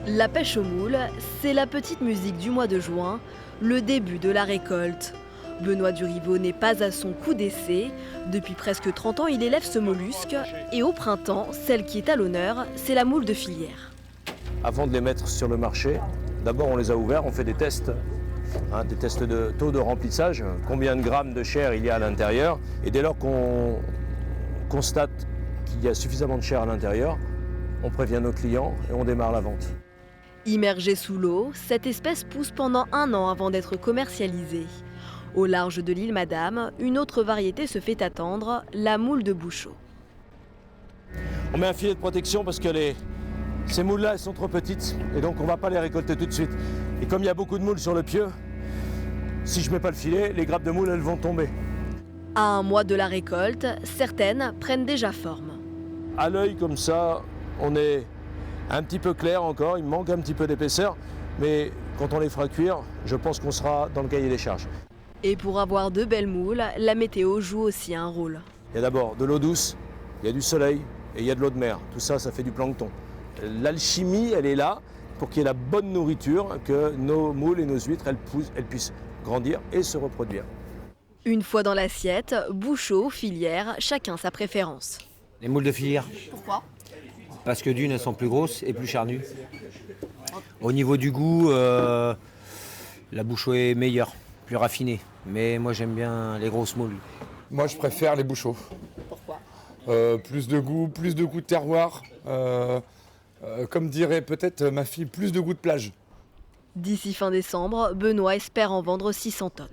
La pêche aux moules, c'est la petite musique du mois de juin, le début de la récolte. Benoît Duriveau n'est pas à son coup d'essai. Depuis presque 30 ans, il élève ce mollusque. Et au printemps, celle qui est à l'honneur, c'est la moule de filière. Avant de les mettre sur le marché, d'abord on les a ouverts, on fait des tests. Des tests de taux de remplissage, combien de grammes de chair il y a à l'intérieur. Et dès lors qu'on constate qu'il y a suffisamment de chair à l'intérieur, on prévient nos clients et on démarre la vente. Immergée sous l'eau, cette espèce pousse pendant 1 an avant d'être commercialisée. Au large de l'île Madame, une autre variété se fait attendre, la moule de Bouchot. On met un filet de protection parce que ces moules-là, elles sont trop petites et donc on ne va pas les récolter tout de suite. Et comme il y a beaucoup de moules sur le pieu, si je ne mets pas le filet, les grappes de moules, elles vont tomber. À 1 mois de la récolte, certaines prennent déjà forme. À l'œil comme ça, on est un petit peu clair encore, il manque un petit peu d'épaisseur, mais quand on les fera cuire, je pense qu'on sera dans le cahier des charges. Et pour avoir de belles moules, la météo joue aussi un rôle. Il y a d'abord de l'eau douce, il y a du soleil et il y a de l'eau de mer. Tout ça, ça fait du plancton. L'alchimie, elle est là pour qu'il y ait la bonne nourriture, que nos moules et nos huîtres, elles puissent grandir et se reproduire. Une fois dans l'assiette, Bouchot, filière, chacun sa préférence. Les moules de filière. Pourquoi ? Parce que d'une, elles sont plus grosses et plus charnues. Au niveau du goût, la Bouchot est meilleure, plus raffinée. Mais moi, j'aime bien les grosses moules. Moi, je préfère les Bouchots. Pourquoi ? Plus de goût de terroir. Comme dirait peut-être ma fille, plus de goût de plage. D'ici fin décembre, Benoît espère en vendre 600 tonnes.